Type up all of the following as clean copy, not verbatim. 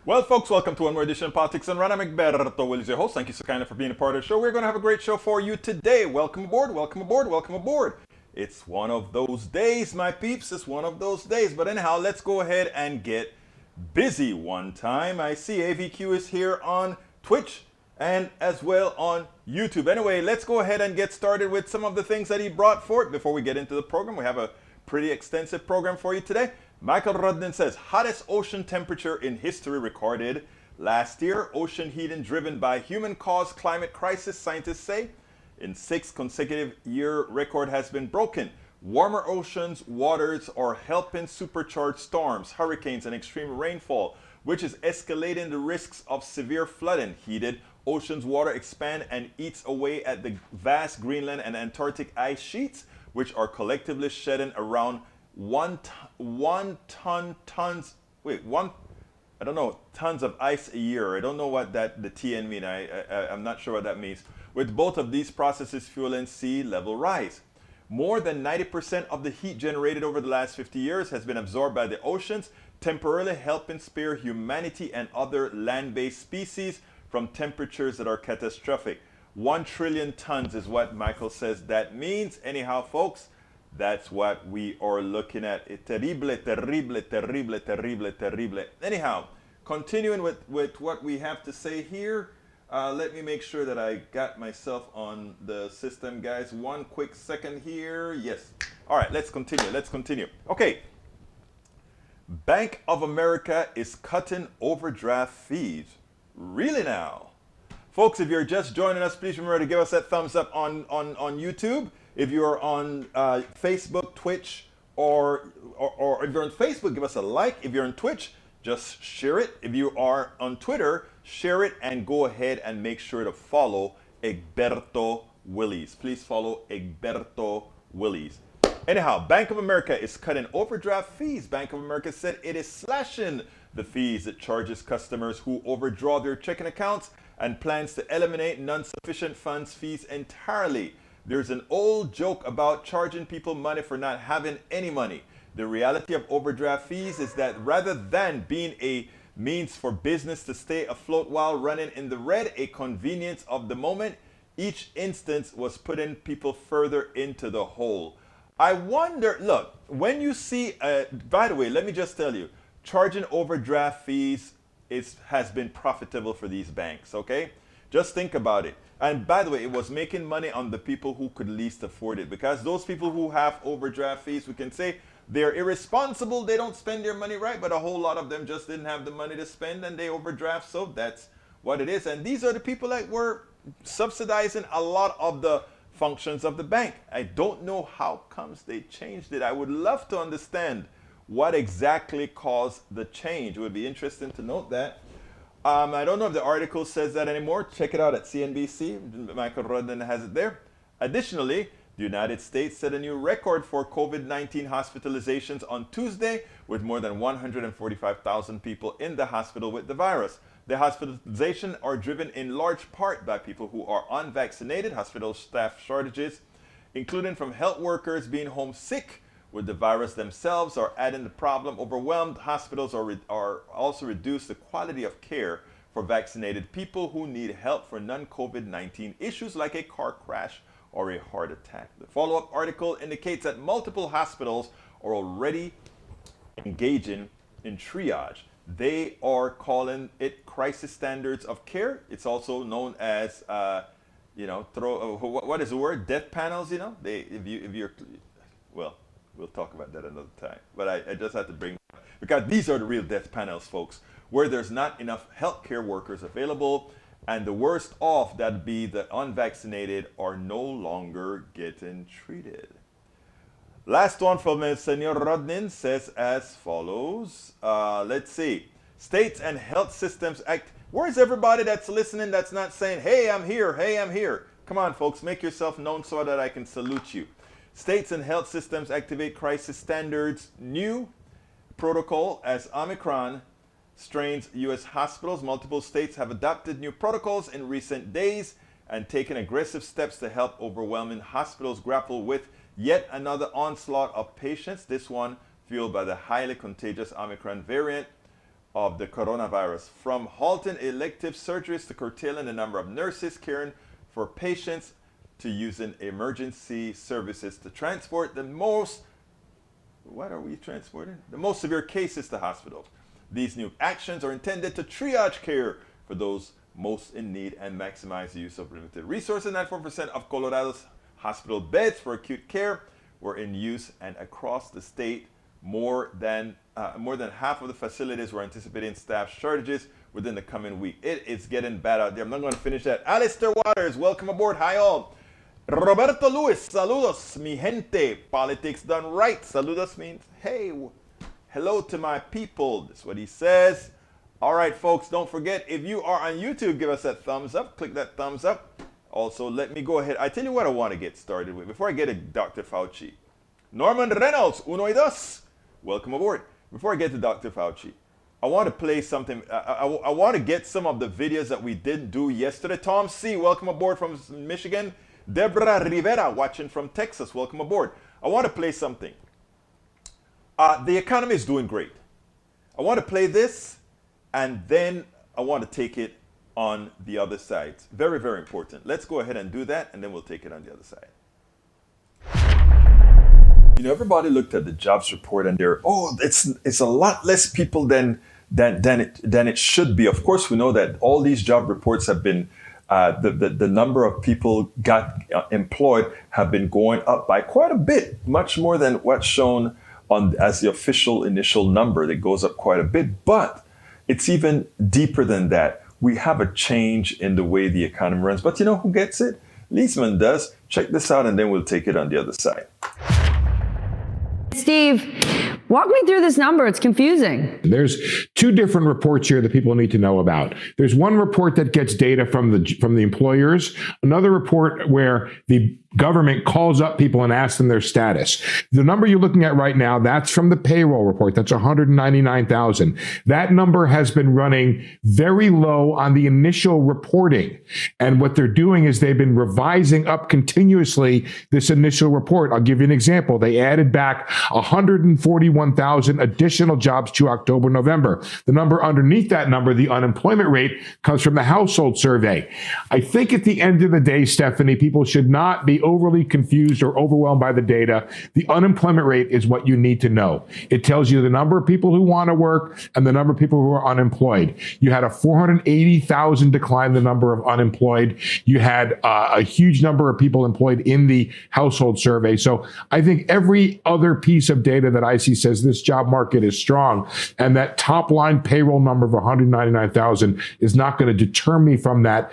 Well, folks, welcome to one more edition of Politics and Run. I'm Egberto Willis, your host. Thank you so kindly for being a part of the show. We're going to have a great show for you today. Welcome aboard, welcome aboard, welcome aboard. It's one of those days, my peeps. It's one of those days. But anyhow, let's go ahead and get busy one time. I see AVQ is here on Twitch and as well on YouTube. Anyway, let's go ahead and get started with some of the things that he brought forth before we get into the program. We have a pretty extensive program for you today. Michael Rudnin says, hottest ocean temperature in history recorded last year. Ocean heating driven by human-caused climate crisis, scientists say. In 6 consecutive year record has been broken. Warmer oceans waters are helping supercharge storms, hurricanes, and extreme rainfall, which is escalating the risks of severe flooding. Heated oceans water expand and eats away at the vast Greenland and Antarctic ice sheets, which are collectively shedding around tons of ice a year. I don't know what the TN mean. I'm not sure what that means. With both of these processes fueling sea level rise. More than 90% of the heat generated over the last 50 years has been absorbed by the oceans, temporarily helping spare humanity and other land-based species from temperatures that are catastrophic. 1 trillion tons is what Michael says that means. Anyhow, folks, that's what we are looking at. Terrible, terrible, terrible, terrible, terrible. Anyhow, continuing with what we have to say here. Let me make sure that I got myself on the system, guys. One quick second here. Yes. All right, let's continue. Let's continue. Okay. Bank of America is cutting overdraft fees. Really now? Folks, if you're just joining us, please remember to give us that thumbs up on YouTube. If you're on Facebook, Twitch, or if you're on Facebook, give us a like. If you're on Twitch, just share it. If you are on Twitter, share it and go ahead and make sure to follow Egberto Willis. Please follow Egberto Willis. Anyhow, Bank of America is cutting overdraft fees. Bank of America said it is slashing the fees it charges customers who overdraw their checking accounts and plans to eliminate non-sufficient funds fees entirely. There's an old joke about charging people money for not having any money. The reality of overdraft fees is that rather than being a means for business to stay afloat while running in the red, a convenience of the moment, each instance was putting people further into the hole. I wonder, look, when you see, by the way, let me just tell you, charging overdraft fees has been profitable for these banks, okay? Just think about it. And by the way, it was making money on the people who could least afford it, because those people who have overdraft fees, we can say they're irresponsible, they don't spend their money right, but a whole lot of them just didn't have the money to spend and they overdraft, so that's what it is. And these are the people that were subsidizing a lot of the functions of the bank. I don't know how comes they changed it. I would love to understand what exactly caused the change. It would be interesting to note that. I don't know if the article says that anymore. Check it out at CNBC. Michael Rodden has it there. Additionally, the United States set a new record for COVID-19 hospitalizations on Tuesday, with more than 145,000 people in the hospital with the virus. The hospitalizations are driven in large part by people who are unvaccinated, hospital staff shortages, including from health workers being homesick with the virus themselves, are adding the problem. Overwhelmed hospitals are also reduce the quality of care for vaccinated people who need help for non-COVID-19 issues like a car crash or a heart attack. The follow-up article indicates that multiple hospitals are already engaging in triage. They are calling it crisis standards of care. It's also known as, what is the word? Death panels. We'll talk about that another time. But I just had to bring it up because these are the real death panels, folks, where there's not enough healthcare workers available, and the worst off, that'd be the unvaccinated, are no longer getting treated. Last one from Senor Rodnin says as follows. Let's see. States and Health Systems Act. Where's everybody that's listening that's not saying, hey, I'm here, hey, I'm here? Come on, folks, make yourself known so that I can salute you. States and health systems activate crisis standards. New protocol as Omicron strains U.S. hospitals. Multiple states have adopted new protocols in recent days and taken aggressive steps to help overwhelming hospitals grapple with yet another onslaught of patients, this one fueled by the highly contagious Omicron variant. of the coronavirus, from halting elective surgeries to curtailing the number of nurses caring for patients to using emergency services to transport the most, what are we transporting? The most severe cases to hospitals. These new actions are intended to triage care for those most in need and maximize the use of limited resources. 94% of Colorado's hospital beds for acute care were in use, and across the state, more than half of the facilities were anticipating staff shortages within the coming week. It is getting bad out there. I'm not going to finish that. Alistair Waters, welcome aboard. Hi all. Roberto Luis, saludos, mi gente. Politics done right. Saludos means, hey, hello to my people. That's what he says. All right, folks, don't forget, if you are on YouTube, give us that thumbs up. Click that thumbs up. Also, let me go ahead. I tell you what I want to get started with before I get to Dr. Fauci. Norman Reynolds, uno y dos. Welcome aboard. Before I get to Dr. Fauci, I want to play something. I want to get some of the videos that we didn't do yesterday. Tom C., welcome aboard from Michigan. Deborah Rivera, watching from Texas, welcome aboard. I want to play something. The economy is doing great. I want to play this, and then I want to take it on the other side. Very, very important. Let's go ahead and do that, and then we'll take it on the other side. You know, everybody looked at the jobs report, and it's a lot less people than it should be. Of course, we know that all these job reports have been the number of people got employed have been going up by quite a bit, much more than what's shown on as the official initial number. That goes up quite a bit, but it's even deeper than that. We have a change in the way the economy runs. But you know who gets it? Leesman does. Check this out, and then we'll take it on the other side. Steve, walk me through this number. It's confusing. There's two different reports here that people need to know about. There's one report that gets data from the employers, another report where the government calls up people and asks them their status. The number you're looking at right now, that's from the payroll report. That's 199,000. That number has been running very low on the initial reporting. And what they're doing is they've been revising up continuously this initial report. I'll give you an example. They added back 141,000 additional jobs to October, November. The number underneath that number, the unemployment rate, comes from the household survey. I think at the end of the day, Stephanie, people should not be overly confused or overwhelmed by the data. The unemployment rate is what you need to know. It tells you the number of people who want to work and the number of people who are unemployed. You had a 480,000 decline in the number of unemployed. You had a huge number of people employed in the household survey. So I think every other piece of data that I see says this job market is strong, and that top line payroll number of 199,000 is not going to deter me from that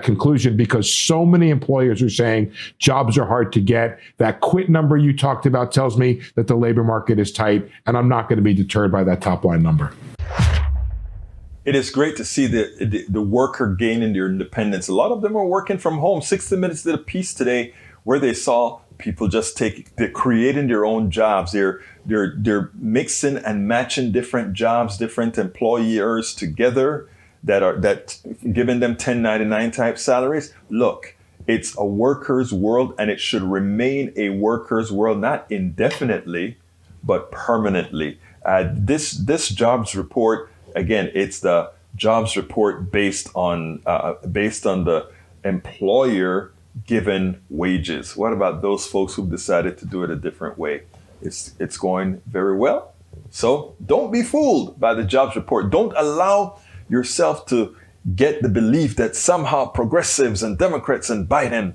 conclusion, because so many employers are saying jobs are hard to get. That quit number you talked about tells me that the labor market is tight, and I'm not going to be deterred by that top line number. It is great to see the worker gaining their independence. A lot of them are working from home. 60 Minutes did a piece today where they saw people they're creating their own jobs. They're mixing and matching different jobs, different employers together that giving them 1099 type salaries. Look, it's a worker's world, and it should remain a worker's world, not indefinitely, but permanently. This jobs report, again, it's the jobs report based on the employer given wages. What about those folks who've decided to do it a different way? It's going very well. So don't be fooled by the jobs report. Don't allow yourself to get the belief that somehow progressives and Democrats and Biden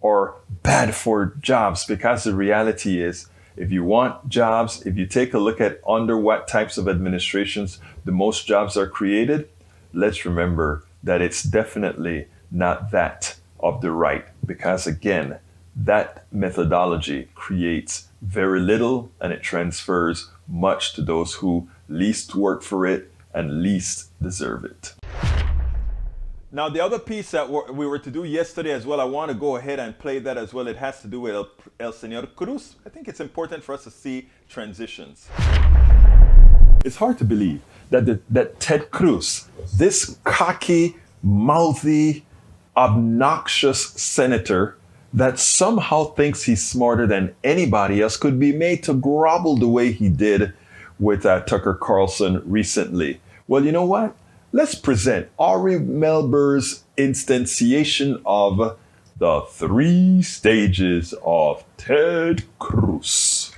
are bad for jobs, because the reality is, if you want jobs, if you take a look at under what types of administrations the most jobs are created, let's remember that it's definitely not that of the right, because again, that methodology creates very little and it transfers much to those who least work for it and least deserve it. Now, the other piece that we were to do yesterday as well, I want to go ahead and play that as well. It has to do with El Señor Cruz. I think it's important for us to see transitions. It's hard to believe that Ted Cruz, this cocky, mouthy, obnoxious senator that somehow thinks he's smarter than anybody else, could be made to grovel the way he did with Tucker Carlson recently. Well, you know what? Let's present Ari Melber's instantiation of the 3 stages of Ted Cruz.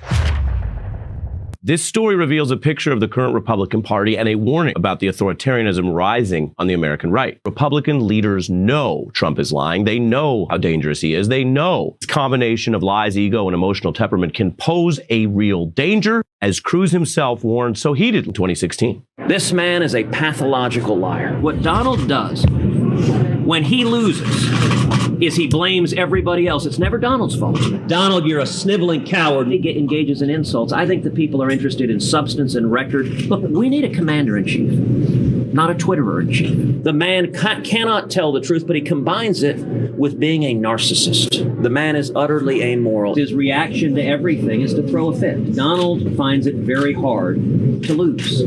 This story reveals a picture of the current Republican Party and a warning about the authoritarianism rising on the American right. Republican leaders know Trump is lying. They know how dangerous he is. They know this combination of lies, ego, and emotional temperament can pose a real danger, as Cruz himself warned so he did in 2016. This man is a pathological liar. What Donald does when he loses is he blames everybody else. It's never Donald's fault. Donald, you're a sniveling coward. He engages in insults. I think the people are interested in substance and record. Look, we need a commander-in-chief, not a Twitterer-in-chief. The man cannot tell the truth, but he combines it with being a narcissist. The man is utterly amoral. His reaction to everything is to throw a fit. Donald finds it very hard to lose,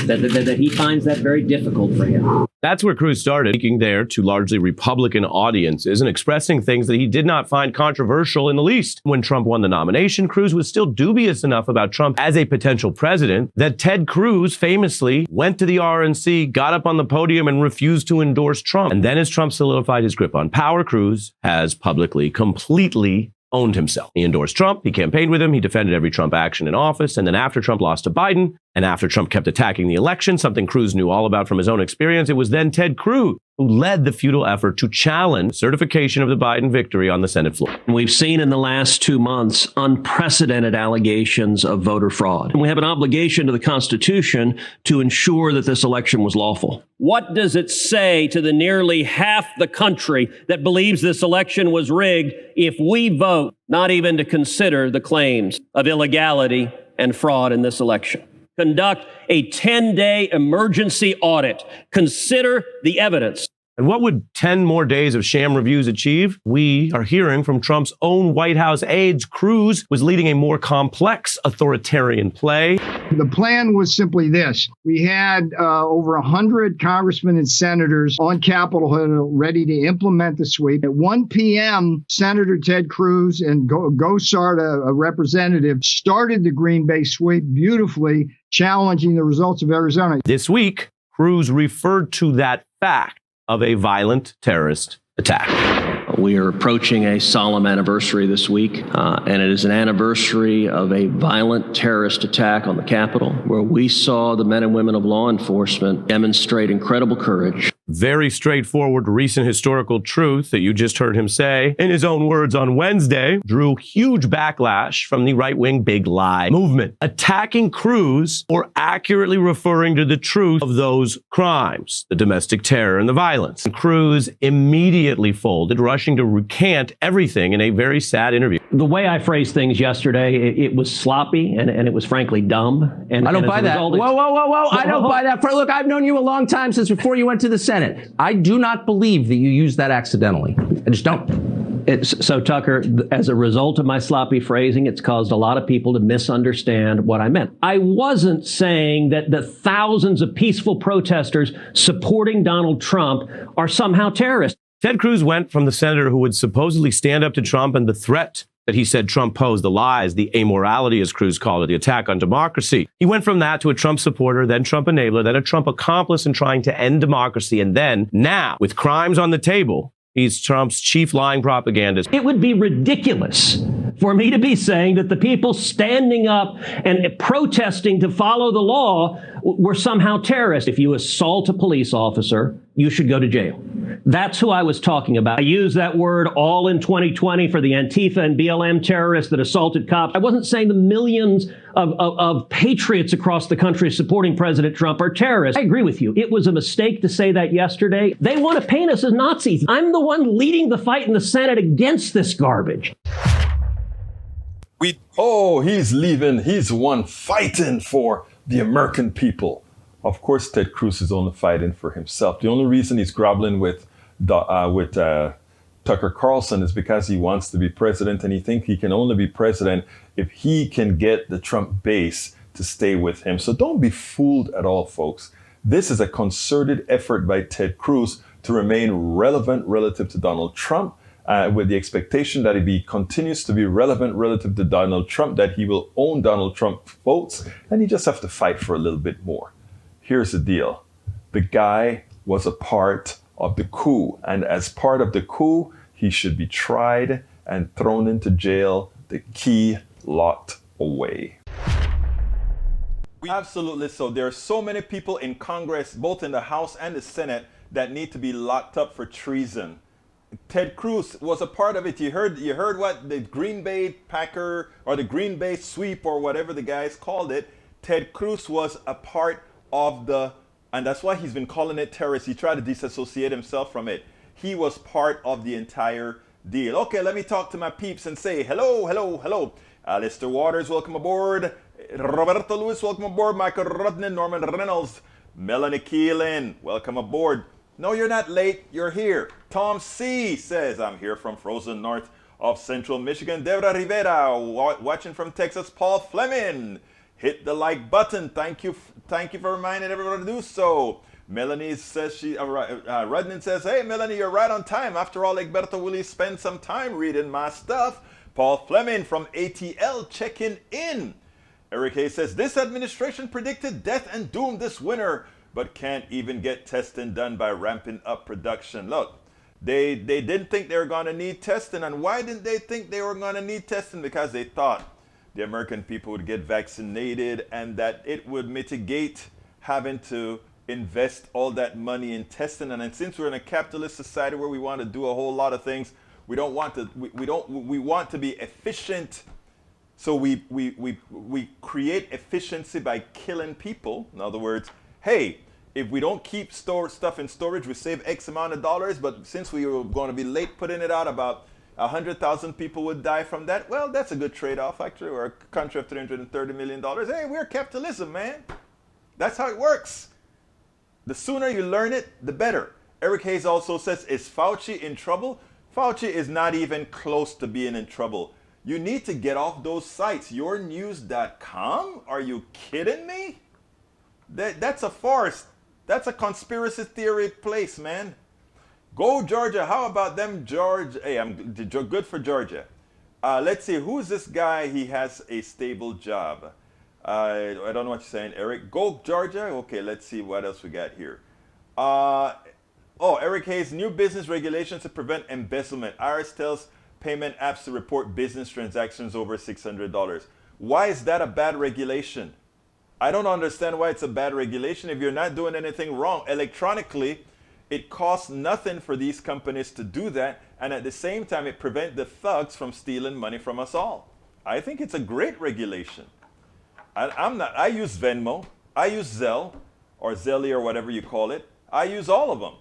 that he finds that very difficult for him. That's where Cruz started, speaking there to largely Republican audiences and expressing things that he did not find controversial in the least. When Trump won the nomination, Cruz was still dubious enough about Trump as a potential president that Ted Cruz famously went to the RNC, got up on the podium, and refused to endorse Trump. And then as Trump solidified his grip on power, Cruz has publicly, completely owned himself. He endorsed Trump, he campaigned with him, he defended every Trump action in office, and then after Trump lost to Biden, and after Trump kept attacking the election, something Cruz knew all about from his own experience, it was then Ted Cruz who led the futile effort to challenge certification of the Biden victory on the Senate floor. We've seen in the last 2 months unprecedented allegations of voter fraud. And we have an obligation to the Constitution to ensure that this election was lawful. What does it say to the nearly half the country that believes this election was rigged if we vote not even to consider the claims of illegality and fraud in this election? Conduct a 10-day emergency audit. Consider the evidence. And what would 10 more days of sham reviews achieve? We are hearing from Trump's own White House aides, Cruz was leading a more complex authoritarian play. The plan was simply this. We had over 100 congressmen and senators on Capitol Hill ready to implement the sweep. At 1 p.m., Senator Ted Cruz and Gosar, a representative, started the Green Bay sweep beautifully, challenging the results of Arizona. This week, Cruz referred to that fact of a violent terrorist attack. We are approaching a solemn anniversary this week, and it is an anniversary of a violent terrorist attack on the Capitol, where we saw the men and women of law enforcement demonstrate incredible courage. Very straightforward recent historical truth that you just heard him say, in his own words on Wednesday, drew huge backlash from the right-wing big lie movement, attacking Cruz for accurately referring to the truth of those crimes, the domestic terror and the violence. And Cruz immediately folded, rushing to recant everything in a very sad interview. The way I phrased things yesterday, it was sloppy and it was frankly dumb. And I don't buy that. Whoa. I don't buy that. Look, I've known you a long time, since before you went to the Senate. I do not believe that you used that accidentally. I just don't. So, Tucker, as a result of my sloppy phrasing, it's caused a lot of people to misunderstand what I meant. I wasn't saying that the thousands of peaceful protesters supporting Donald Trump are somehow terrorists. Ted Cruz went from the senator who would supposedly stand up to Trump and the threat that he said Trump posed, the lies, the amorality, as Cruz called it, the attack on democracy. He went from that to a Trump supporter, then Trump enabler, then a Trump accomplice in trying to end democracy. And then now, with crimes on the table, he's Trump's chief lying propagandist. It would be ridiculous for me to be saying that the people standing up and protesting to follow the law were somehow terrorists. If you assault a police officer, you should go to jail. That's who I was talking about. I used that word all in 2020 for the Antifa and BLM terrorists that assaulted cops. I wasn't saying the millions of patriots across the country supporting President Trump are terrorists. I agree with you. It was a mistake to say that yesterday. They want to paint us as Nazis. I'm the one leading the fight in the Senate against this garbage. He's leaving. He's one fighting for the American people. Of course, Ted Cruz is only fighting for himself. The only reason he's groveling with Tucker Carlson is because he wants to be president, and he thinks he can only be president if he can get the Trump base to stay with him. So don't be fooled at all, folks. This is a concerted effort by Ted Cruz to remain relevant relative to Donald Trump with the expectation that if he continues to be relevant relative to Donald Trump, that he will own Donald Trump votes, and you just have to fight for a little bit more. Here's the deal. The guy was a part of the coup, and as part of the coup, he should be tried and thrown into jail, the key locked away. Absolutely so. There are so many people in Congress, both in the House and the Senate, that need to be locked up for treason. Ted Cruz was a part of it. You heard what the Green Bay Packer or the Green Bay Sweep or whatever the guys called it. Ted Cruz was a part of and that's why he's been calling it terrorist. He tried to disassociate himself from it. He was part of the entire deal. Okay, let me talk to my peeps and say hello, hello, hello. Alistair Waters, welcome aboard. Roberto Lewis, welcome aboard. Michael Rudnin, Norman Reynolds, Melanie Keelan, welcome aboard. No, you're not late. You're here. Tom C. says, I'm here from frozen north of central Michigan. Debra Rivera, watching from Texas. Paul Fleming, hit the like button. Thank you for reminding everyone to do so. Melanie says Rudnin says, hey, Melanie, you're right on time. After all, Egberto Willis spent some time reading my stuff. Paul Fleming from ATL checking in. Eric Hayes says, this administration predicted death and doom this winter, but can't even get testing done by ramping up production. Look, they didn't think they were going to need testing. And why didn't they think they were going to need testing? Because they thought the American people would get vaccinated and that it would mitigate having to invest all that money in testing. And since we're in a capitalist society where we want to do a whole lot of things, we want to be efficient. So we create efficiency by killing people. In other words, hey, if we don't keep stuff in storage, we save X amount of dollars, but since we were going to be late putting it out, about 100,000 people would die from that. Well, that's a good trade-off, actually. We're a country of $330 million. Hey, we're capitalism, man. That's how it works. The sooner you learn it, the better. Eric Hayes also says, is Fauci in trouble? Fauci is not even close to being in trouble. You need to get off those sites. Yournews.com? Are you kidding me? That's a farce. That's a conspiracy theory place, man. Go Georgia. How about them, Georgia? Hey, I'm good for Georgia. Let's see. Who's this guy? He has a stable job. I don't know what you're saying, Eric. Go Georgia. Okay, let's see what else we got here. Eric Hayes, new business regulations to prevent embezzlement. IRS tells payment apps to report business transactions over $600. Why is that a bad regulation? I don't understand why it's a bad regulation if you're not doing anything wrong. Electronically, it costs nothing for these companies to do that, and at the same time, it prevents the thugs from stealing money from us all. I think it's a great regulation. I use Venmo, I use Zelle, or Zelly, or whatever you call it. I use all of them.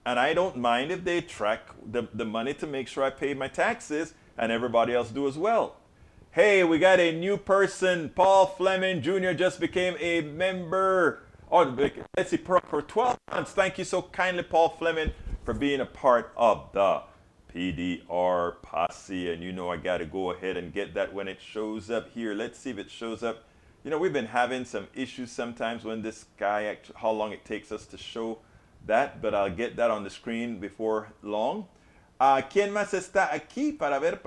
And I don't mind if they track the money to make sure I pay my taxes, and everybody else do as well. Hey, we got a new person. Paul Fleming Jr. just became a member. Oh, let's see, for 12 months. Thank you so kindly, Paul Fleming, for being a part of the PDR posse. And you know I got to go ahead and get that when it shows up here. Let's see if it shows up. You know, we've been having some issues sometimes when this guy, how long it takes us to show that, but I'll get that on the screen before long. ¿Quién más está aquí? Para ver.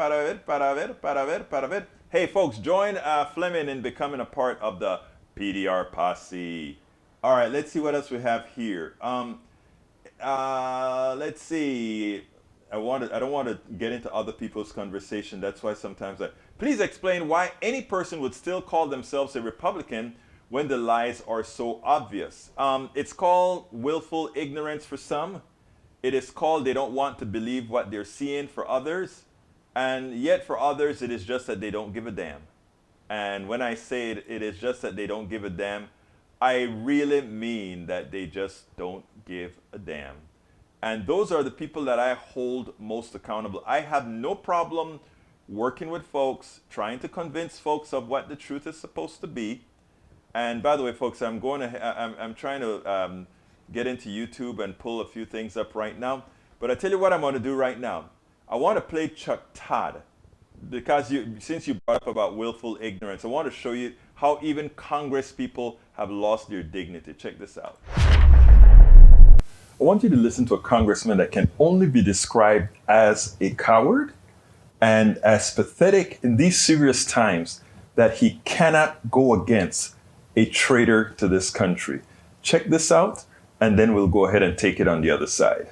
Hey, folks, join Fleming in becoming a part of the PDR posse. All right, let's see what else we have here. Let's see. I don't want to get into other people's conversation. That's why sometimes please explain why any person would still call themselves a Republican when the lies are so obvious. It's called willful ignorance for some. It is called they don't want to believe what they're seeing for others. And yet for others, it is just that they don't give a damn. And when I say it is just that they don't give a damn, I really mean that they just don't give a damn. And those are the people that I hold most accountable. I have no problem working with folks, trying to convince folks of what the truth is supposed to be. And by the way, folks, I'm trying to get into YouTube and pull a few things up right now. But I tell you what I'm going to do right now. I want to play Chuck Todd because since you brought up about willful ignorance, I want to show you how even Congress people have lost their dignity. Check this out. I want you to listen to a congressman that can only be described as a coward and as pathetic in these serious times that he cannot go against a traitor to this country. Check this out, and then we'll go ahead and take it on the other side.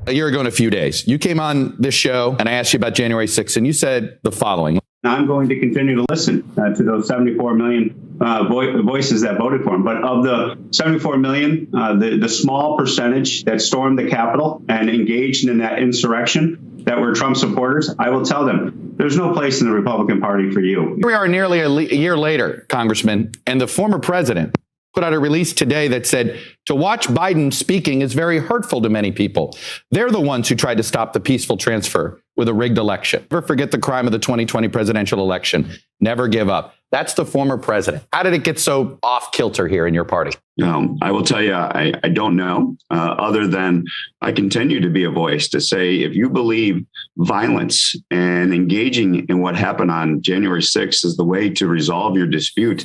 A year ago in a few days, you came on this show and I asked you about January 6th, and you said the following. I'm going to continue to listen to those 74 million voices that voted for him. But of the 74 million, the small percentage that stormed the Capitol and engaged in that insurrection that were Trump supporters, I will tell them, there's no place in the Republican Party for you. Here we are nearly a year later, Congressman, and the former president put out a release today that said to watch Biden speaking is very hurtful to many people. They're the ones who tried to stop the peaceful transfer with a rigged election. Never forget the crime of the 2020 presidential election. Never give up. That's the former president. How did it get so off kilter here in your party? I will tell you, I don't know, other than I continue to be a voice to say, if you believe violence and engaging in what happened on January 6th is the way to resolve your dispute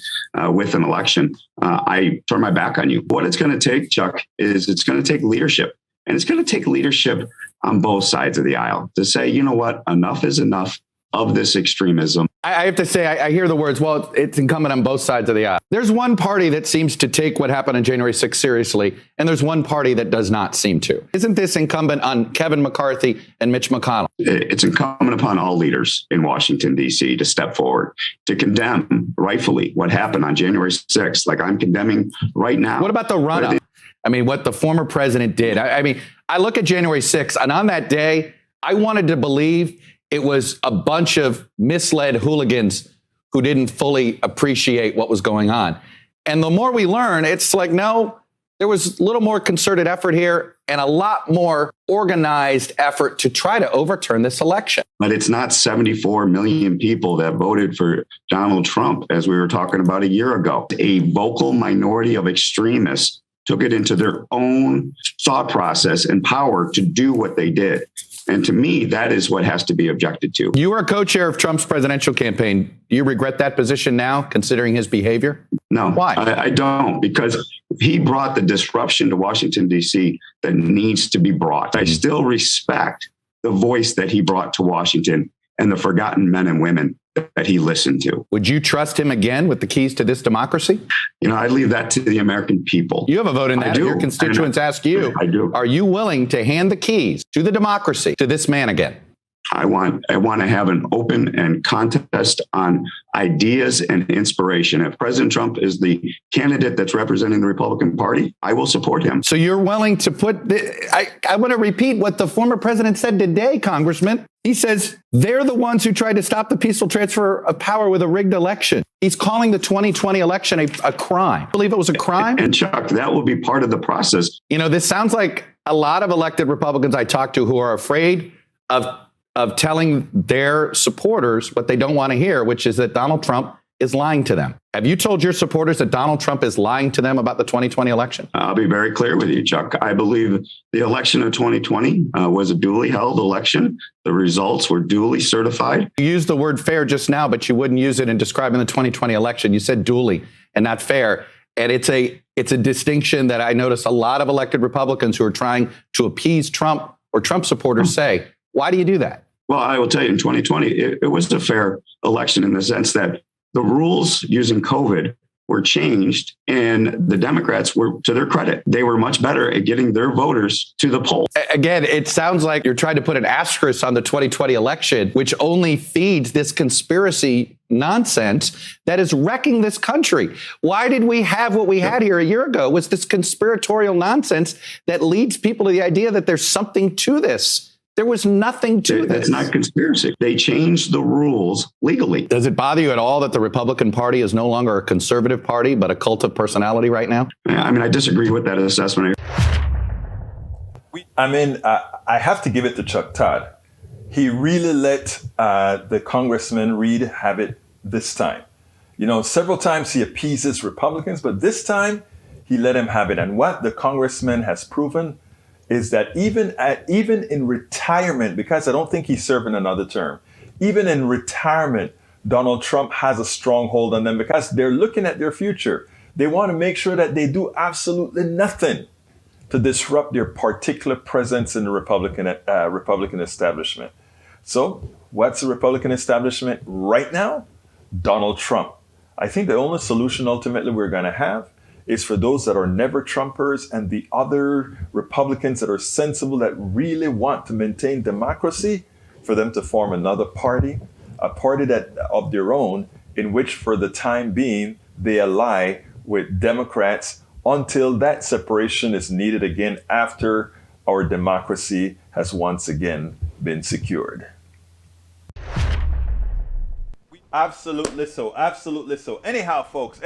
with an election, I turn my back on you. What it's going to take, Chuck, is it's going to take leadership. And it's going to take leadership on both sides of the aisle to say, you know what, enough is enough of this extremism. I have to say, I hear the words, well, it's incumbent on both sides of the aisle. There's one party that seems to take what happened on January 6th seriously, and there's one party that does not seem to. Isn't this incumbent on Kevin McCarthy and Mitch McConnell? It's incumbent upon all leaders in Washington, D.C. to step forward, to condemn rightfully what happened on January 6th, like I'm condemning right now. What about the run-up? I mean, what the former president did. I mean, I look at January 6th, and on that day, I wanted to believe it was a bunch of misled hooligans who didn't fully appreciate what was going on. And the more we learn, it's like, no, there was a little more concerted effort here and a lot more organized effort to try to overturn this election. But it's not 74 million people that voted for Donald Trump, as we were talking about a year ago. A vocal minority of extremists took it into their own thought process and power to do what they did. And to me, that is what has to be objected to. You were a co-chair of Trump's presidential campaign. Do you regret that position now, considering his behavior? No. Why? I don't, because he brought the disruption to Washington, D.C. that needs to be brought. I still respect the voice that he brought to Washington and the forgotten men and women that he listened to. Would you trust him again with the keys to this democracy? You know, I leave that to the American people. You have a vote in that. Your constituents ask you, I do. Are you willing to hand the keys to the democracy to this man again? I want to have an open and contest on ideas and inspiration. If President Trump is the candidate that's representing the Republican Party, I will support him. So you're willing to put I want to repeat what the former president said today, Congressman. He says they're the ones who tried to stop the peaceful transfer of power with a rigged election. He's calling the 2020 election a crime. I believe it was a crime. And Chuck, that will be part of the process. You know, this sounds like a lot of elected Republicans I talk to who are afraid of telling their supporters what they don't want to hear, which is that Donald Trump is lying to them. Have you told your supporters that Donald Trump is lying to them about the 2020 election? I'll be very clear with you, Chuck. I believe the election of 2020 was a duly held election. The results were duly certified. You used the word fair just now, but you wouldn't use it in describing the 2020 election. You said duly and not fair. And it's a distinction that I notice a lot of elected Republicans who are trying to appease Trump or Trump supporters say. Why do you do that? Well, I will tell you, in 2020, it was a fair election in the sense that the rules using COVID were changed, and the Democrats were, to their credit, they were much better at getting their voters to the polls. Again, it sounds like you're trying to put an asterisk on the 2020 election, which only feeds this conspiracy nonsense that is wrecking this country. Why did we have what we had here a year ago? Was this conspiratorial nonsense that leads people to the idea that there's something to this? There was nothing to this. It's not conspiracy. They changed the rules legally. Does it bother you at all that the Republican Party is no longer a conservative party, but a cult of personality right now? I mean, I disagree with that assessment. I have to give it to Chuck Todd. He really let the Congressman Reid have it this time. You know, several times he appeases Republicans, but this time he let him have it. And what the Congressman has proven is that even in retirement, because I don't think he's serving another term, even in retirement, Donald Trump has a stronghold on them because they're looking at their future. They want to make sure that they do absolutely nothing to disrupt their particular presence in the Republican establishment. So, what's the Republican establishment right now? Donald Trump. I think the only solution ultimately we're going to have is for those that are never Trumpers and the other Republicans that are sensible, that really want to maintain democracy, for them to form another party, a party that of their own, in which for the time being, they ally with Democrats until that separation is needed again after our democracy has once again been secured. Absolutely so. Absolutely so. Anyhow, folks,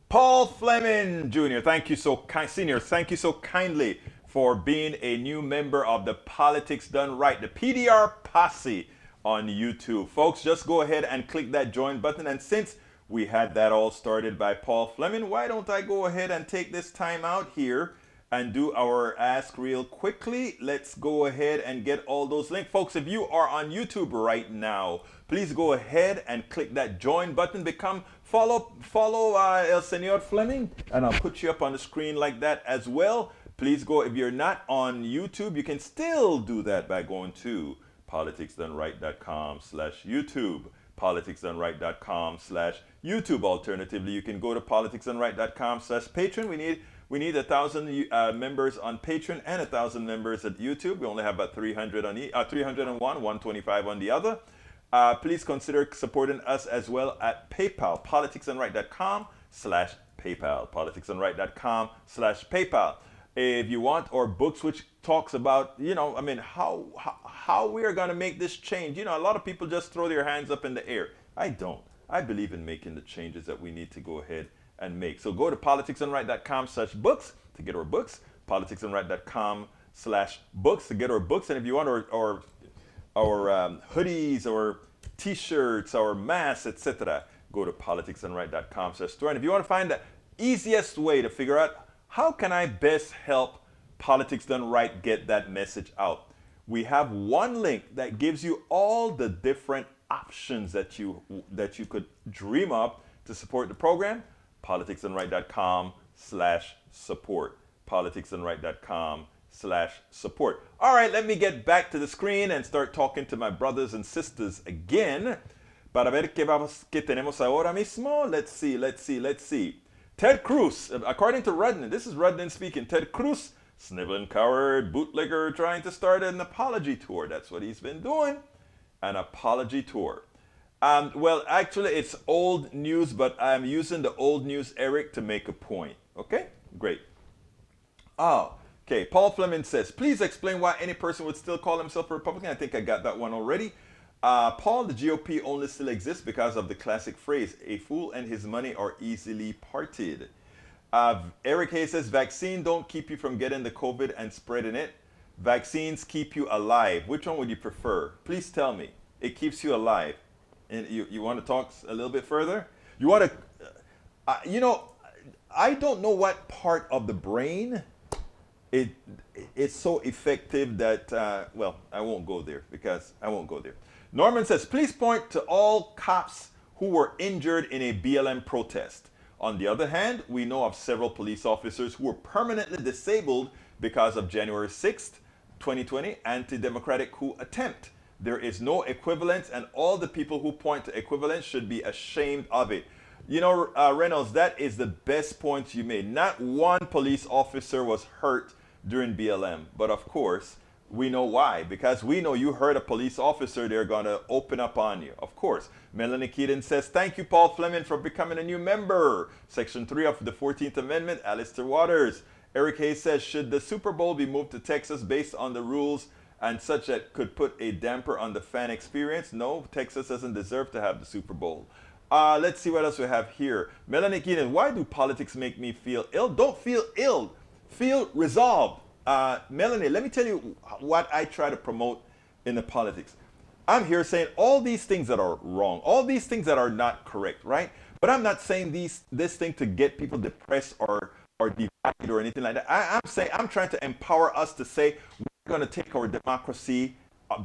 Paul Fleming Jr., thank you so Senior, thank you so kindly for being a new member of the Politics Done Right, the PDR Posse on YouTube. Folks, just go ahead and click that join button. And since we had that all started by Paul Fleming, why don't I go ahead and take this time out here and do our ask real quickly. Let's go ahead and get all those links. Folks, if you are on YouTube right now, please go ahead and click that join button. Follow El Senor Fleming, and I'll put you up on the screen like that as well. Please go, if you're not on YouTube, you can still do that by going to politicsdoneright.com/YouTube. politicsdoneright.com/YouTube. Alternatively, you can go to politicsdoneright.com/Patreon. We need 1,000 members on Patreon and 1,000 members at YouTube. We only have about 300 on 301, 125 on the other. Please consider supporting us as well at PayPal, politicsdoneright.com/PayPal, politicsdoneright.com/PayPal. If you want our books, which talks about, how we are going to make this change. A lot of people just throw their hands up in the air. I don't. I believe in making the changes that we need to go ahead and make. So go to politicsdoneright.com/books to get our books, politicsdoneright.com/books to get our books. And if you want our hoodies or t-shirts or masks, etc., go to politicsdoneright.com/store. And if you want to find the easiest way to figure out how can I best help Politics Done Right get that message out, we have one link that gives you all the different options that you could dream up to support the program. politicsdoneright.com/support. politicsdoneright.com/support. All right, let me get back to the screen and start talking to my brothers and sisters again. Para ver qué tenemos ahora mismo. Let's see. Ted Cruz, according to Rudnin, this is Rudnin speaking. Ted Cruz, sniveling coward, bootlegger, trying to start an apology tour. That's what he's been doing, an apology tour. Well, actually, it's old news, but I'm using the old news, Eric, to make a point. Okay, great. Okay, Paul Fleming says, please explain why any person would still call himself a Republican. I think I got that one already. Paul, the GOP only still exists because of the classic phrase, a fool and his money are easily parted. Eric Hayes says, vaccine don't keep you from getting the COVID and spreading it. Vaccines keep you alive. Which one would you prefer? Please tell me. It keeps you alive. And you want to talk a little bit further? You want to, I don't know what part of the brain it's so effective that, I won't go there because I won't go there. Norman says, please point to all cops who were injured in a BLM protest. On the other hand, we know of several police officers who were permanently disabled because of January 6th, 2020 anti-democratic coup attempt. There is no equivalence, and all the people who point to equivalence should be ashamed of it. Reynolds, that is the best point you made. Not one police officer was hurt during BLM, but of course, we know why, because we know you hurt a police officer, they're going to open up on you. Of course. Melanie Keaton says, thank you, Paul Fleming, for becoming a new member. Section 3 of the 14th Amendment, Alistair Waters. Eric Hayes says, should the Super Bowl be moved to Texas based on the rules and such that could put a damper on the fan experience? No, Texas doesn't deserve to have the Super Bowl. Let's see what else we have here. Melanie Keaton, why do politics make me feel ill? Don't feel ill. Feel resolved. Melanie, let me tell you what I try to promote in the politics. I'm here saying all these things that are wrong, all these things that are not correct, right? But I'm not saying this thing to get people depressed or divided or anything like that. I'm trying to empower us to say we're going to take our democracy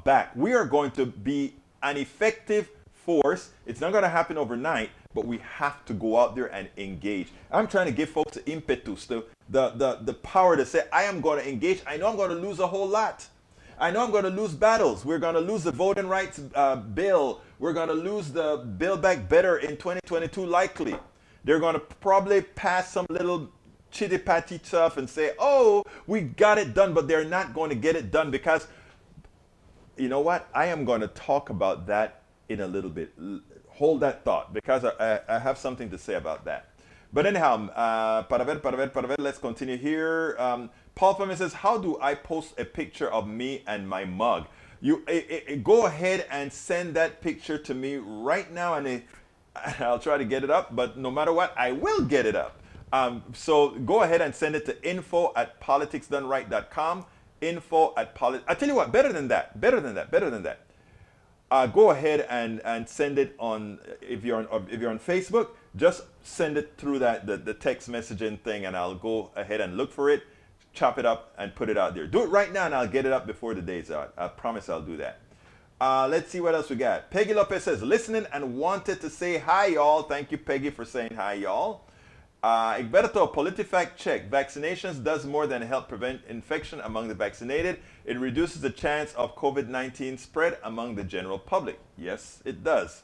back. We are going to be an effective force. It's not going to happen overnight, but we have to go out there and engage. I'm trying to give folks the impetus, the power to say, I am going to engage. I know I'm going to lose a whole lot. I know I'm going to lose battles. We're going to lose the voting rights bill. We're going to lose the Build Back Better in 2022 likely. They're going to probably pass some little chitty-patty stuff and say, oh, we got it done, but they're not going to get it done because, you know what? I am going to talk about that in a little bit. Hold that thought because I have something to say about that. But anyhow, para ver, let's continue here. Paul Fleming says, how do I post a picture of me and my mug? You go ahead and send that picture to me right now, and I'll try to get it up, but no matter what, I will get it up. So go ahead and send it to info@politicsdoneright.com. I tell you what, better than that. Go ahead and send it on, if you're on Facebook, just send it through the text messaging thing, and I'll go ahead and look for it, chop it up, and put it out there. Do it right now, and I'll get it up before the day's out. I promise I'll do that. Let's see what else we got. Peggy Lopez says, listening and wanted to say hi, y'all. Thank you, Peggy, for saying hi, y'all. Egberto, PolitiFact check. Vaccinations does more than help prevent infection among the vaccinated. It reduces the chance of COVID-19 spread among the general public. Yes, it does.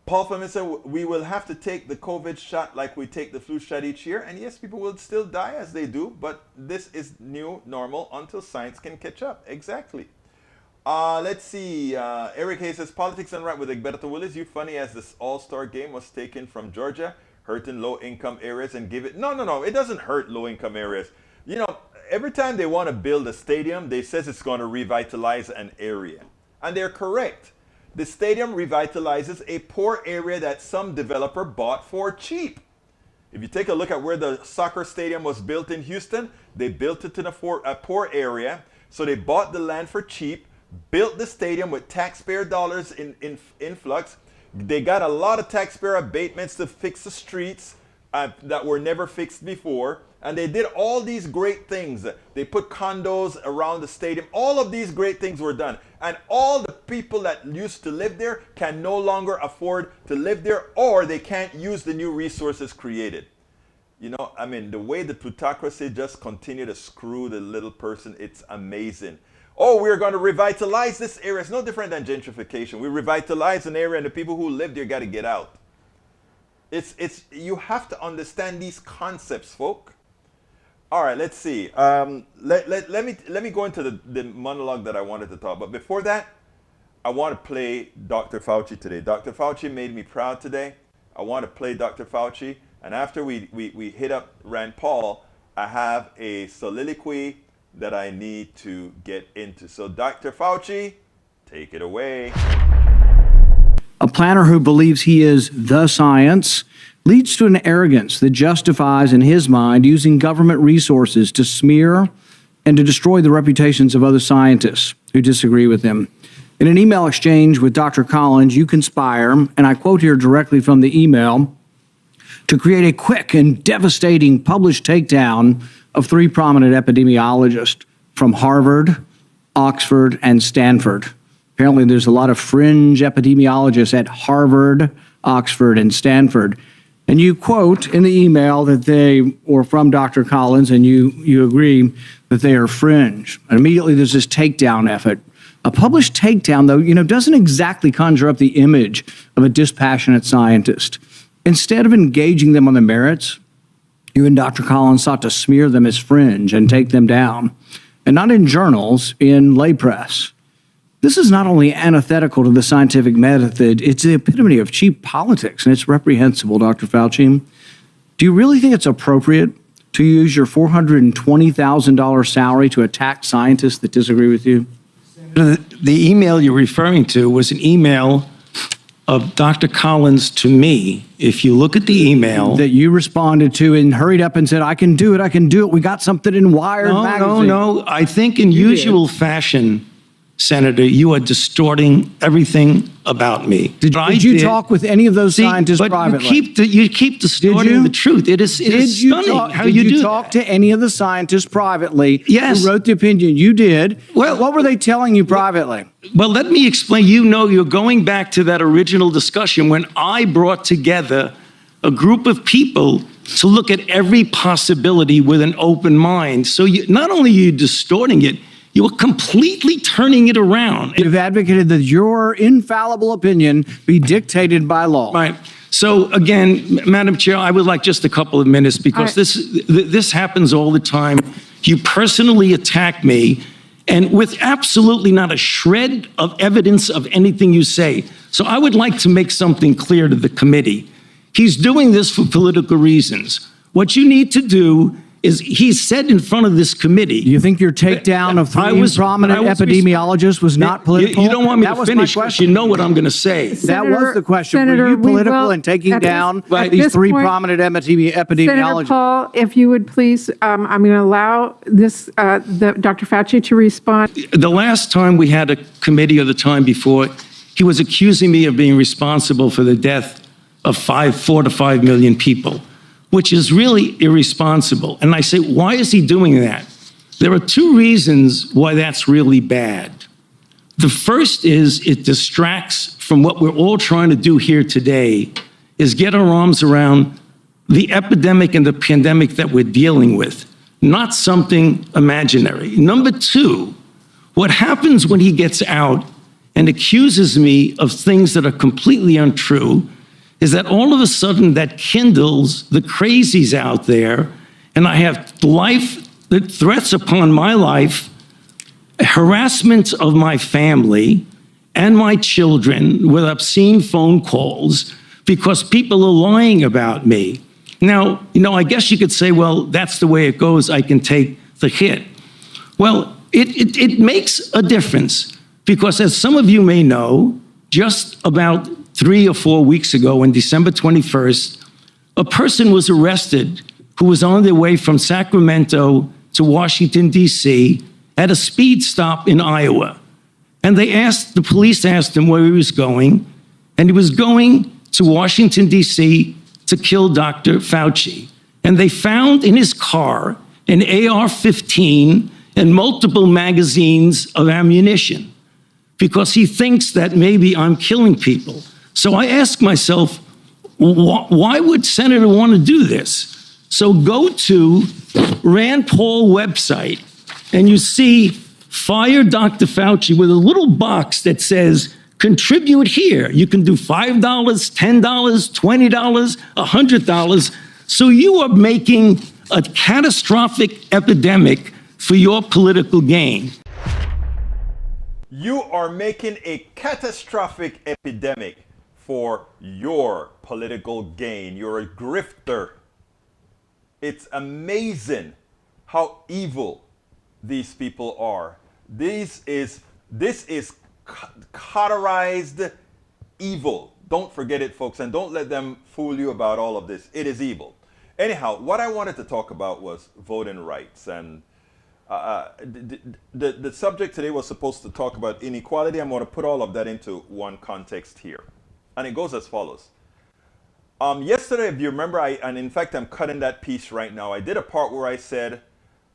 Paul Fleming said, we will have to take the COVID shot like we take the flu shot each year. And yes, people will still die as they do, but this is new normal until science can catch up. Exactly. Let's see. Eric Hayes says, Politics Done Right with Egberto Willis. You funny as this all-star game was taken from Georgia, hurting low-income areas and give it. No. It doesn't hurt low-income areas. You know, every time they want to build a stadium, they says it's going to revitalize an area. And they're correct. The stadium revitalizes a poor area that some developer bought for cheap. If you take a look at where the soccer stadium was built in Houston, they built it in a poor area. So they bought the land for cheap, built the stadium with taxpayer dollars in influx. They got a lot of taxpayer abatements to fix the streets that were never fixed before. And they did all these great things. They put condos around the stadium. All of these great things were done. And all the people that used to live there can no longer afford to live there, or they can't use the new resources created. You know, I mean, the way the plutocracy just continue to screw the little person, it's amazing. Oh, we're going to revitalize this area. It's no different than gentrification. We revitalize an area and the people who live there got to get out. You have to understand these concepts, folk. All right, let's see. Let me go into the monologue that I wanted to talk. But before that, I want to play Dr. Fauci today. Dr. Fauci made me proud today. I want to play Dr. Fauci. And after we hit up Rand Paul, I have a soliloquy that I need to get into. So Dr. Fauci, take it away. A planner who believes he is the science leads to an arrogance that justifies, in his mind, using government resources to smear and to destroy the reputations of other scientists who disagree with him. In an email exchange with Dr. Collins, you conspire, and I quote here directly from the email, to create a quick and devastating published takedown of three prominent epidemiologists from Harvard, Oxford, and Stanford. Apparently, there's a lot of fringe epidemiologists at Harvard, Oxford, and Stanford. And you quote in the email that they, or from Dr. Collins, and you agree that they are fringe. And immediately there's this takedown effort. A published takedown, though, doesn't exactly conjure up the image of a dispassionate scientist. Instead of engaging them on the merits, you and Dr. Collins sought to smear them as fringe and take them down. And not in journals, in lay press. This is not only antithetical to the scientific method, it's the epitome of cheap politics, and it's reprehensible, Dr. Fauci. Do you really think it's appropriate to use your $420,000 salary to attack scientists that disagree with you? The email you're referring to was an email of Dr. Collins to me. If you look at the email that you responded to and hurried up and said, I can do it. We got something in Wired magazine. No. I think in usual fashion, Senator, you are distorting everything about me. Did you talk with any of those scientists but privately? You keep distorting the truth. It is stunning how you do Did you talk to any of the scientists privately Yes. who wrote the opinion? You did. Well, what were they telling you privately? Well, let me explain. You know, you're going back to that original discussion when I brought together a group of people to look at every possibility with an open mind. So not only are you distorting it, you are completely turning it around. You've advocated that your infallible opinion be dictated by law. Right. So again, Madam Chair, I would like just a couple of minutes because this happens all the time. You personally attack me and with absolutely not a shred of evidence of anything you say. So I would like to make something clear to the committee. He's doing this for political reasons. What you need to do is he said in front of this committee. You think your takedown of three prominent epidemiologists was not political? You don't want me to finish because you know what I'm going to say. That was the question. Were you political in taking down these three prominent epidemiologists? Senator Paul, if you would please, I'm going to allow this, Dr. Fauci to respond. The last time we had a committee or the time before, he was accusing me of being responsible for the death of 4 to 5 million people, which is really irresponsible. And I say, why is he doing that? There are two reasons why that's really bad. The first is it distracts from what we're all trying to do here today, is get our arms around the epidemic and the pandemic that we're dealing with, not something imaginary. Number two, what happens when he gets out and accuses me of things that are completely untrue is that all of a sudden that kindles the crazies out there, and I have threats upon my life, harassment of my family and my children with obscene phone calls because people are lying about me. Now, I guess you could say, well, that's the way it goes. I can take the hit. Well, it makes a difference because, as some of you may know, just about 3 or 4 weeks ago, on December 21st, a person was arrested who was on their way from Sacramento to Washington, D.C. at a speed stop in Iowa. And the police asked him where he was going, and he was going to Washington, D.C. to kill Dr. Fauci. And they found in his car an AR-15 and multiple magazines of ammunition because he thinks that maybe I'm killing people. So I ask myself, why would Senator want to do this? So go to Rand Paul website and you see fire Dr. Fauci with a little box that says contribute here. You can do $5, $10, $20, $100. So you are making a catastrophic epidemic for your political gain. You are making a catastrophic epidemic for your political gain. You're a grifter. It's amazing how evil these people are. This is cauterized evil. Don't forget it, folks, and don't let them fool you about all of this. It is evil. Anyhow, what I wanted to talk about was voting rights, and the subject today was supposed to talk about inequality. I'm going to put all of that into one context here. And it goes as follows. Yesterday, if you remember, and in fact, I'm cutting that piece right now. I did a part where I said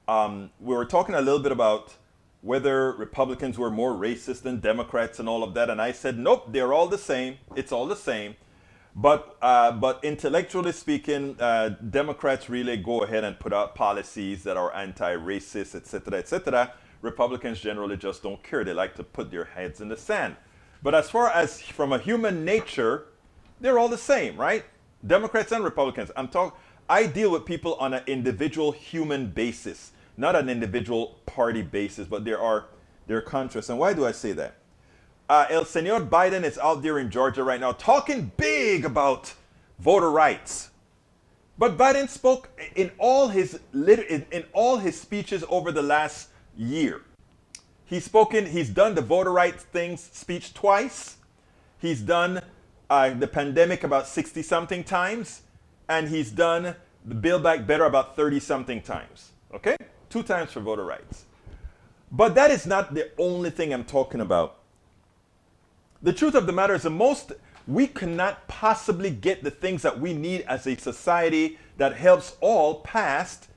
we were talking a little bit about whether Republicans were more racist than Democrats and all of that. And I said, nope, they're all the same. It's all the same. But intellectually speaking, Democrats really go ahead and put out policies that are anti-racist, et cetera, et cetera. Republicans generally just don't care. They like to put their heads in the sand. But as far as from a human nature, they're all the same, right? Democrats and Republicans. I deal with people on an individual human basis, not an individual party basis, but there are contrasts. And why do I say that? El Señor Biden is out there in Georgia right now talking big about voter rights. But Biden spoke in all his speeches over the last year. He's done the voter rights speech twice. He's done the pandemic about 60-something times. And he's done the Build Back Better about 30-something times. Okay? 2 times for voter rights. But that is not the only thing I'm talking about. The truth of the matter is we cannot possibly get the things that we need as a society that helps all past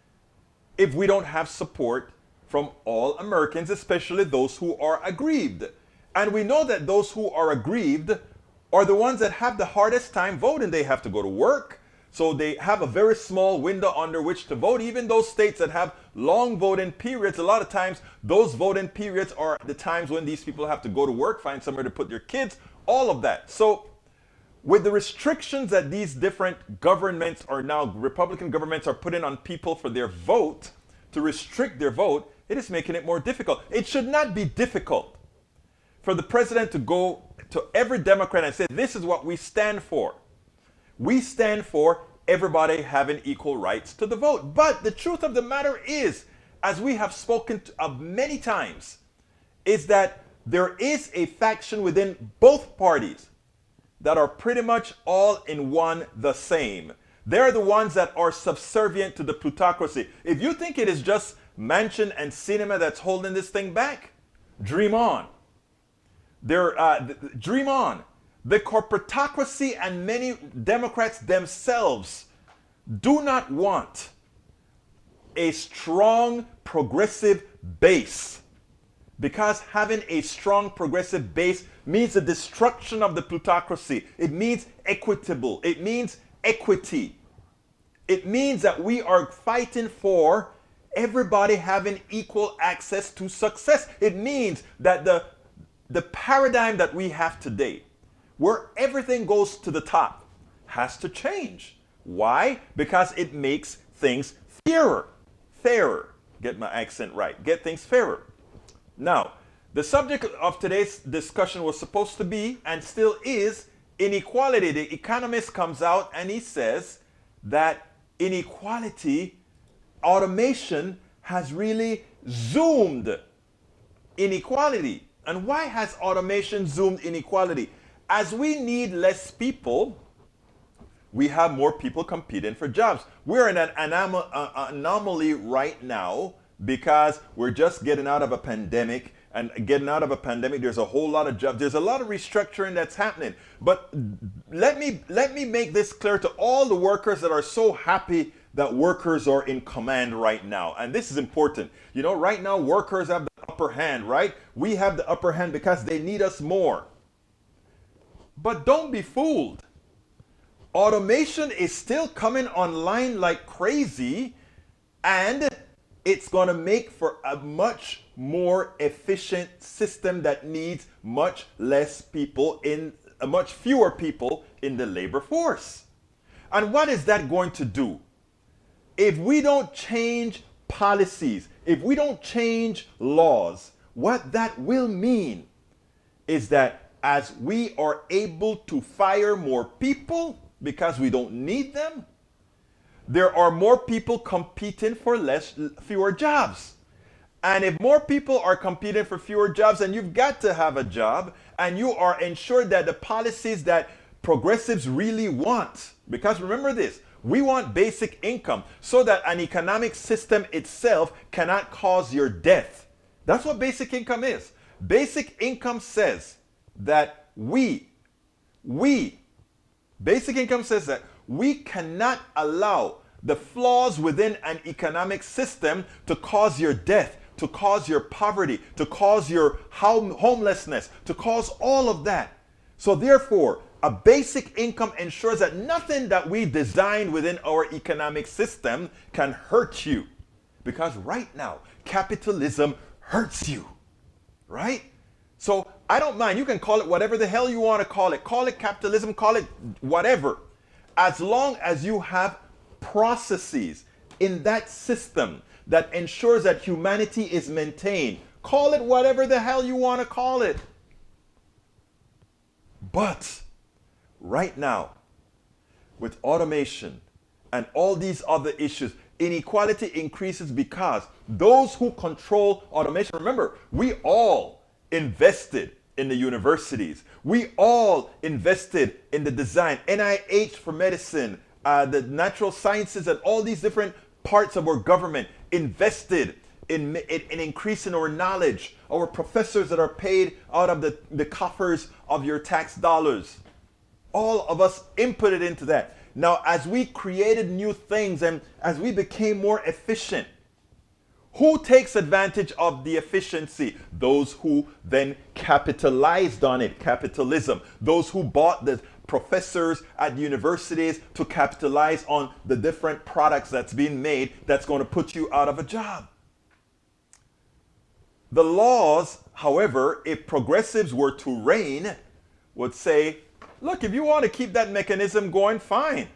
if we don't have support from all Americans, especially those who are aggrieved. And we know that those who are aggrieved are the ones that have the hardest time voting. They have to go to work, so they have a very small window under which to vote. Even those states that have long voting periods, a lot of times those voting periods are the times when these people have to go to work, find somewhere to put their kids, all of that. So with the restrictions that these different governments are now, Republican governments are putting on people for their vote, to restrict their vote, it is making it more difficult. It should not be difficult for the president to go to every Democrat and say, this is what we stand for. We stand for everybody having equal rights to the vote. But the truth of the matter is, as we have spoken of many times, is that there is a faction within both parties that are pretty much all in one the same. They're the ones that are subservient to the plutocracy. If you think it is just Manchin and Sinema that's holding this thing back, dream on. Dream on. The corporatocracy and many Democrats themselves do not want a strong progressive base, because having a strong progressive base means the destruction of the plutocracy. It means equitable. It means equity. It means that we are fighting for everybody having equal access to success. It means that the paradigm that we have today, where everything goes to the top, has to change. Why? Because it makes things fairer. Get my accent right. Get things fairer. Now, the subject of today's discussion was supposed to be, and still is, inequality. The Economist comes out and he says that inequality, automation has really zoomed inequality. And why has automation zoomed inequality? As we need less people, we have more people competing for jobs. We're in an anomaly right now because we're just getting out of a pandemic. And getting out of a pandemic, there's a whole lot of jobs. There's a lot of restructuring that's happening. But let me make this clear to all the workers that are so happy that workers are in command right now. And this is important. You know, right now, workers have the upper hand, right? We have the upper hand because they need us more. But don't be fooled. Automation is still coming online like crazy, and it's going to make for a much more efficient system that needs much less people much fewer people in the labor force. And what is that going to do? If we don't change policies, if we don't change laws, what that will mean is that as we are able to fire more people because we don't need them, there are more people competing for fewer jobs. And if more people are competing for fewer jobs, and you've got to have a job, and you are ensured that the policies that progressives really want, because remember this, we want basic income so that an economic system itself cannot cause your death. That's what basic income is. Basic income says that basic income says that we cannot allow the flaws within an economic system to cause your death, to cause your poverty, to cause your homelessness, to cause all of that. So therefore, a basic income ensures that nothing that we design within our economic system can hurt you. Because right now, capitalism hurts you, right? So I don't mind. You can call it whatever the hell you want to call it. Call it capitalism, call it whatever. As long as you have processes in that system that ensures that humanity is maintained, call it whatever the hell you want to call it. But right now, with automation and all these other issues, inequality increases because those who control automation, remember, we all invested in the universities. We all invested in the design, NIH for medicine, the natural sciences, and all these different parts of our government invested in increasing our knowledge, our professors that are paid out of the coffers of your tax dollars. All of us inputted into that. Now, as we created new things and as we became more efficient, who takes advantage of the efficiency? Those who then capitalized on it, capitalism. Those who bought the professors at universities to capitalize on the different products that's being made that's going to put you out of a job. The laws, however, if progressives were to reign, would say, look, if you want to keep that mechanism going, fine.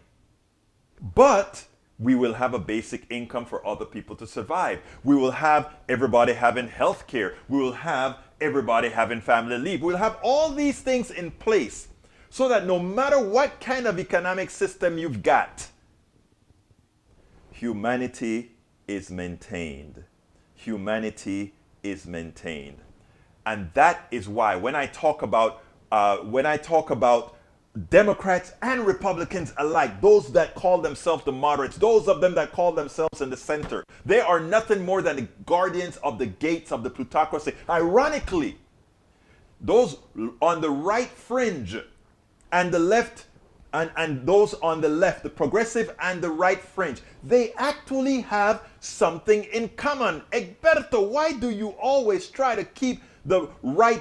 But we will have a basic income for other people to survive. We will have everybody having health care. We will have everybody having family leave. We'll have all these things in place so that no matter what kind of economic system you've got, humanity is maintained. Humanity is maintained. And that is why when I talk about Democrats and Republicans alike, those that call themselves the moderates, those of them that call themselves in the center, they are nothing more than the guardians of the gates of the plutocracy. Ironically, those on the right fringe and the left, and those on the left, the progressive and the right fringe, they actually have something in common. Egberto, why do you always try to keep those right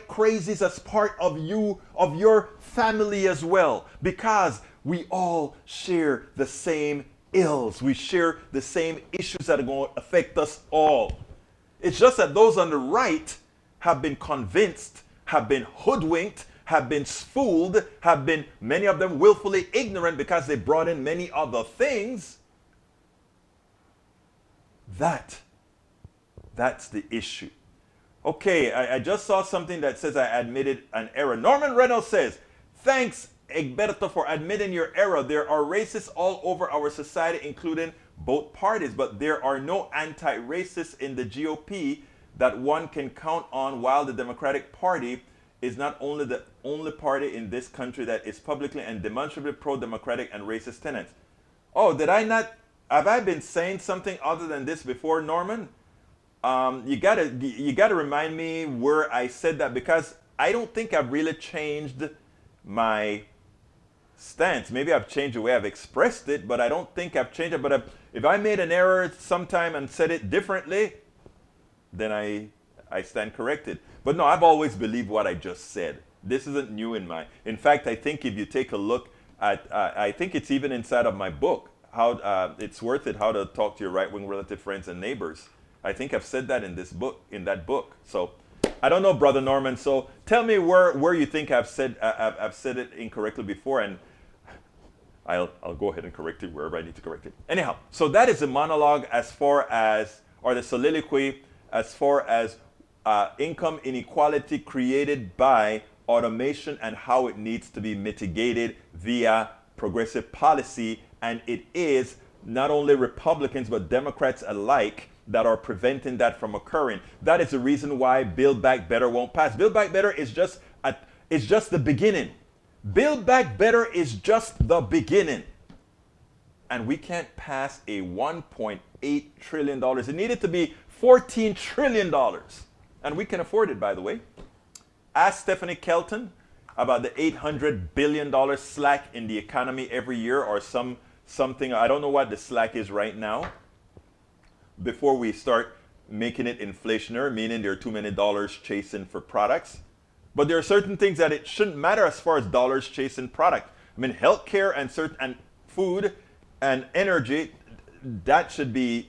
crazies as part of your family as well? Because we all share the same ills. We share the same issues that are going to affect us all. It's just that those on the right have been convinced, have been hoodwinked, have been fooled, have been, many of them, willfully ignorant because they brought in many other things. That's the issue. Okay, I just saw something that says I admitted an error. Norman Reynolds says, thanks, Egberto, for admitting your error. There are racists all over our society, including both parties, but there are no anti-racists in the GOP that one can count on, while the Democratic Party is not only the only party in this country that is publicly and demonstrably pro-democratic and racist tenets. Oh, have I been saying something other than this before, Norman? You gotta remind me where I said that, because I don't think I've really changed my stance. Maybe I've changed the way I've expressed it, but I don't think I've changed it. But if I made an error sometime and said it differently, then I stand corrected. But no, I've always believed what I just said. This isn't new in fact, I think if you take a look at, I think it's even inside of my book, how it's worth it, how to talk to your right-wing relative friends and neighbors. I think I've said that in that book. So I don't know, Brother Norman. So tell me where you think I've said it incorrectly before, and I'll go ahead and correct it wherever I need to correct it. Anyhow, so that is the monologue or the soliloquy as far as income inequality created by automation and how it needs to be mitigated via progressive policy. And it is not only Republicans but Democrats alike that are preventing that from occurring. That is the reason why Build Back Better won't pass. Build Back Better is just the beginning. Build Back Better is just the beginning. And we can't pass a $1.8 trillion. It needed to be $14 trillion. And we can afford it, by the way. Ask Stephanie Kelton about the $800 billion slack in the economy every year, or something. I don't know what the slack is right now, before we start making it inflationary, meaning there are too many dollars chasing for products. But there are certain things that it shouldn't matter as far as dollars chasing product. I mean, healthcare and food and energy, there should be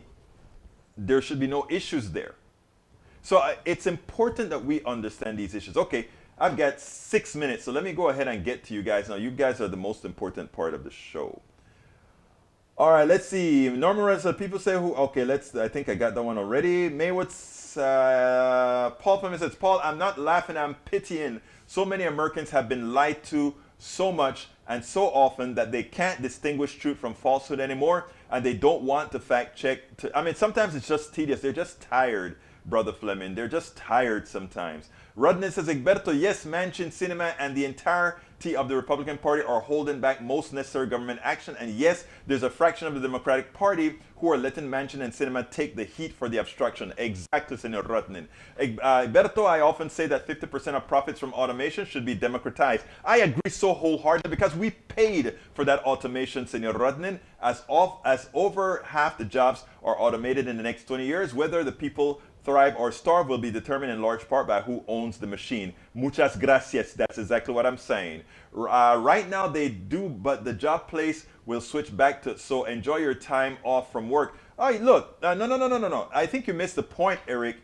no issues there. So it's important that we understand these issues. Okay, I've got 6 minutes, so let me go ahead and get to you guys. Now, you guys are the most important part of the show. All right, let's see. Norman Reynolds, people say who? Okay, I think I got that one already. Maywood's, Paul Fleming says, Paul, I'm not laughing, I'm pitying. So many Americans have been lied to so much and so often that they can't distinguish truth from falsehood anymore, and they don't want to fact check. I mean, sometimes it's just tedious. They're just tired, Brother Fleming. They're just tired sometimes. Rodney says, Egberto, yes, Manchin Cinema and the entire of the Republican Party are holding back most necessary government action. And yes, there's a fraction of the Democratic Party who are letting Manchin and Sinema take the heat for the obstruction. Exactly, Senor Rotnin. Berto, I often say that 50% of profits from automation should be democratized. I agree so wholeheartedly because we paid for that automation, Senor Rotnin, as over half the jobs are automated in the next 20 years. Whether the people thrive or starve will be determined in large part by who owns the machine. Muchas gracias. That's exactly what I'm saying. Right now they do, but the job place will switch back to, so enjoy your time off from work. Oh, look, no. I think you missed the point, Eric.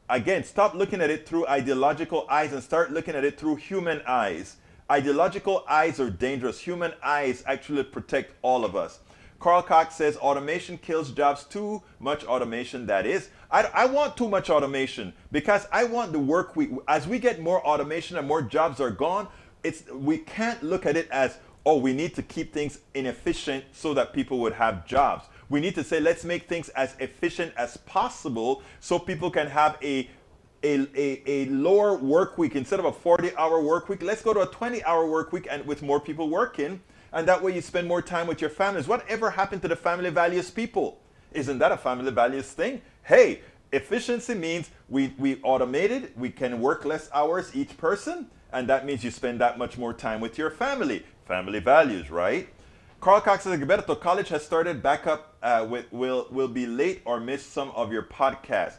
Again, stop looking at it through ideological eyes and start looking at it through human eyes. Ideological eyes are dangerous. Human eyes actually protect all of us. Carl Cox says automation kills jobs. Too much automation, that is. I want too much automation because I want the work week. As we get more automation and more jobs are gone, we can't look at it as, oh, we need to keep things inefficient so that people would have jobs. We need to say, let's make things as efficient as possible so people can have a lower work week. Instead of a 40-hour work week, let's go to a 20-hour work week and with more people working. And that way you spend more time with your families. Whatever happened to the family values people? Isn't that a family values thing? Hey, efficiency means we automated, we can work less hours each person, and that means you spend that much more time with your family. Family values, right? Carl Cox says, Gilberto, college has started back up will be late or miss some of your podcasts.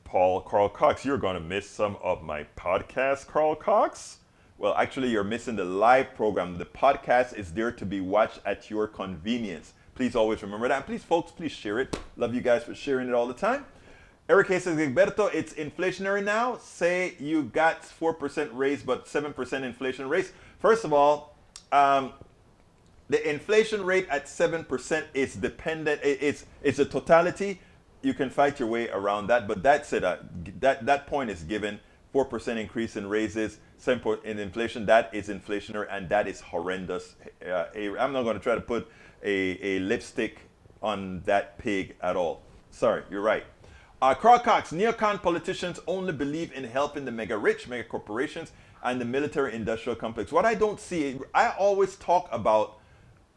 Carl Cox, you're going to miss some of my podcasts, Carl Cox? Well, actually, you're missing the live program. The podcast is there to be watched at your convenience. Please always remember that. And please, folks, please share it. Love you guys for sharing it all the time. Eric Hayes says, Gilberto, it's inflationary now. Say you got 4% raise, but 7% inflation raise. First of all, the inflation rate at 7% is dependent. It's a totality. You can fight your way around that, but that's it. That point is given. 4% increase in raises, 7% in inflation, that is inflationary, and that is horrendous. I'm not going to try to put a lipstick on that pig at all. Sorry, you're right. Carl Cox, neocon politicians only believe in helping the mega rich, mega corporations, and the military industrial complex. What I don't see, I always talk about,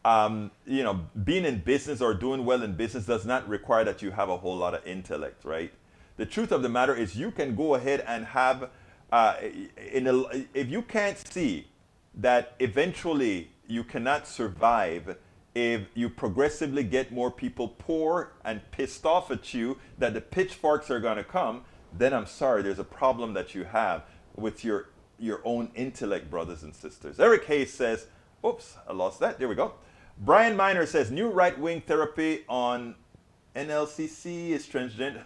being in business or doing well in business does not require that you have a whole lot of intellect, right? The truth of the matter is you can go ahead and have, if you can't see that eventually you cannot survive if you progressively get more people poor and pissed off at you, that the pitchforks are going to come, then I'm sorry, there's a problem that you have with your own intellect, brothers and sisters. Eric Hayes says, oops, I lost that. There we go. Brian Miner says, new right-wing therapy on NLCC is transgender.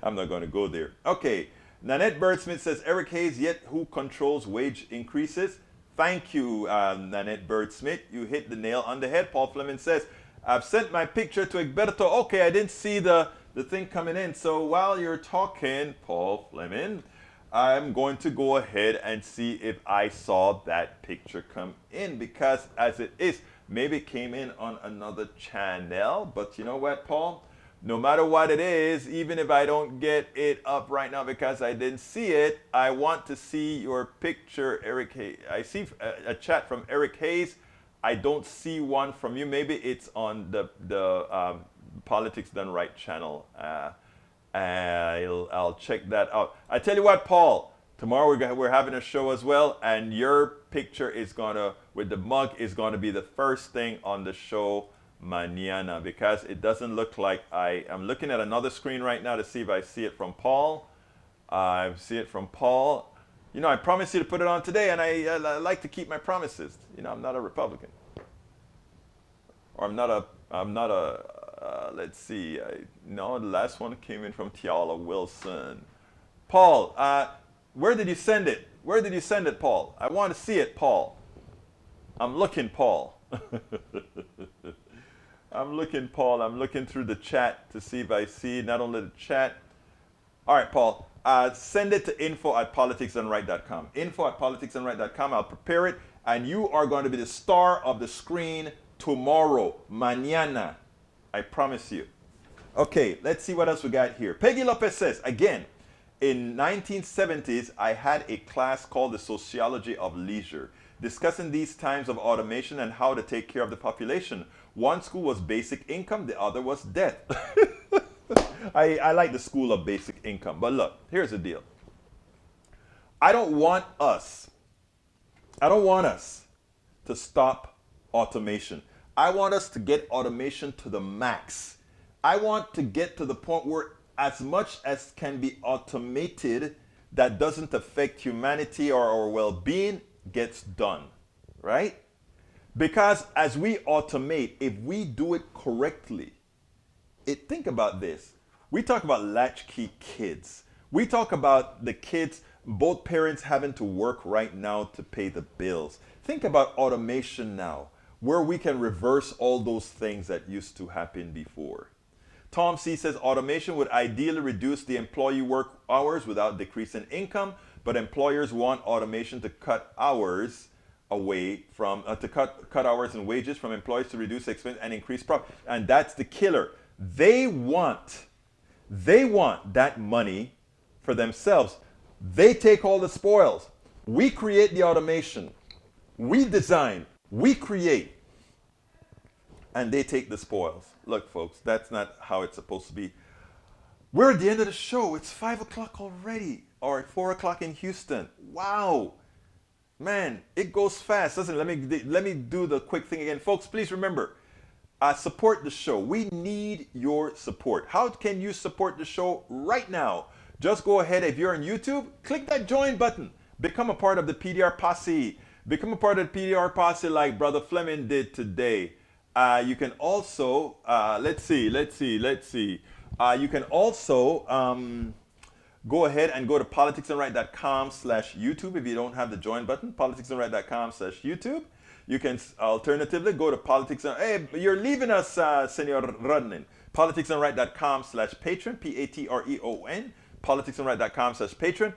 I'm not going to go there. Okay. Nanette Birdsmith says, Eric Hayes, yet who controls wage increases? Thank you, Nanette Birdsmith. You hit the nail on the head. Paul Fleming says, I've sent my picture to Egberto. Okay, I didn't see the thing coming in. So while you're talking, Paul Fleming, I'm going to go ahead and see if I saw that picture come in, because as it is, maybe it came in on another channel. But you know what, Paul? No matter what it is, even if I don't get it up right now because I didn't see it, I want to see your picture, Eric Hayes. I see a chat from Eric Hayes. I don't see one from you. Maybe it's on the Politics Done Right channel. I'll check that out. I tell you what, Paul, tomorrow we're having a show as well, and your picture is with the mug is gonna be the first thing on the show mañana, because it doesn't look like I'm looking at another screen right now to see if I see it from Paul. I see it from Paul. You know, I promised you to put it on today, and I like to keep my promises. You know, I'm not a Republican, or I'm not a. Let's see. No, the last one came in from Tiala Wilson. Paul, where did you send it? Where did you send it, Paul? I want to see it, Paul. I'm looking, Paul. I'm looking, Paul. I'm looking through the chat to see if I see not only the chat. All right, Paul. Send it to info@politicsdoneright.com. Info@politicsdoneright.com. I'll prepare it, and you are going to be the star of the screen tomorrow, mañana. I promise you. Okay, let's see what else we got here. Peggy Lopez says, again, in 1970s, I had a class called the Sociology of Leisure. discussing these times of automation and how to take care of the population. One school was basic income, the other was death. I like the school of basic income. But look, here's the deal. I don't want us to stop automation. I want us to get automation to the max. I want to get to the point where as much as can be automated that doesn't affect humanity or our well-being gets done, right? Because as we automate, if we do it correctly, think about this. We talk about latchkey kids. We talk about the kids, both parents having to work right now to pay the bills. Think about automation now, where we can reverse all those things that used to happen before. Tom C says automation would ideally reduce the employee work hours without decreasing income, but employers want automation to cut hours away from cut hours and wages from employees to reduce expense and increase profit. And that's the killer. They want that money for themselves. They take all the spoils. We create the automation. We design. We create. And they take the spoils. Look, folks, that's not how it's supposed to be. We're at the end of the show. It's 5 o'clock already, or 4 o'clock in Houston. Wow. Man, it goes fast. Listen, let me do the quick thing again. Folks, please remember, support the show. We need your support. How can you support the show right now? Just go ahead. If you're on YouTube, click that join button. Become a part of the PDR posse. Become a part of the PDR posse like Brother Fleming did today. You can also, let's see. You can also go ahead and go to politicsandright.com/YouTube if you don't have the join button, politicsandright.com/YouTube. You can alternatively go to politics. Hey, you're leaving us, Senor Rodnin. politicsandright.com/patron, Patreon, politicsandright.com/patron.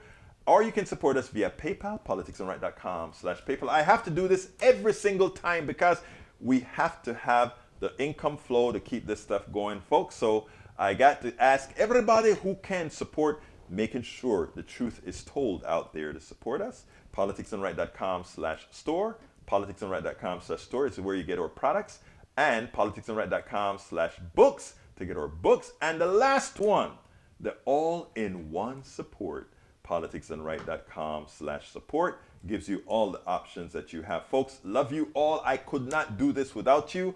Or you can support us via PayPal, politicsandright.com/PayPal. I have to do this every single time because we have to have the income flow to keep this stuff going, folks. So I got to ask everybody who can support, making sure the truth is told out there to support us. politicsandright.com/store. politicsandright.com/store is where you get our products. And politicsandright.com/books to get our books. And the last one, the all-in-one support. politicsandright.com/support gives you all the options that you have. Folks, love you all. I could not do this without you.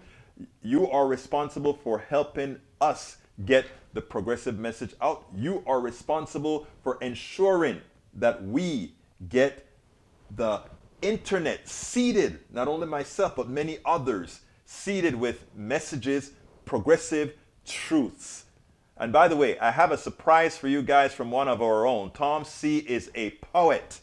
You are responsible for helping us get the progressive message out. You are responsible for ensuring that we get the internet seeded, not only myself, but many others, seeded with messages, progressive truths. And by the way, I have a surprise for you guys from one of our own. Tom C is a poet.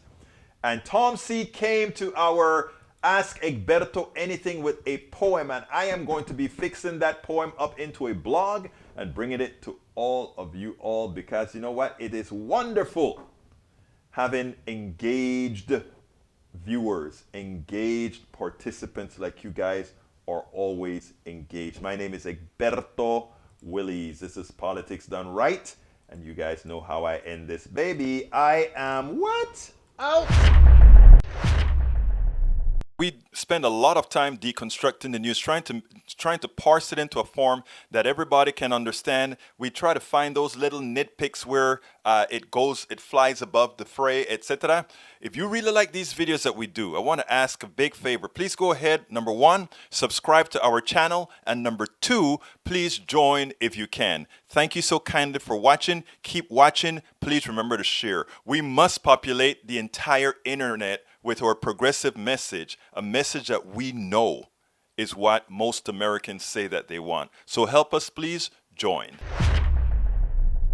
And Tom C came to our Ask Egberto Anything with a poem. And I am going to be fixing that poem up into a blog and bringing it to all of you all. Because you know what? It is wonderful having engaged viewers, engaged participants like you guys are always engaged. My name is Egberto Willies. This is Politics Done Right, and you guys know how I end this baby. I am what? Out. We spend a lot of time deconstructing the news, trying to parse it into a form that everybody can understand. We try to find those little nitpicks where it flies above the fray, etc. If you really like these videos that we do, I want to ask a big favor. Please go ahead. Number 1, subscribe to our channel. And number 2, please join if you can. Thank you so kindly for watching. Keep watching. Please remember to share. We must populate the entire internet with our progressive message, a message that we know is what most Americans say that they want. So help us, please join.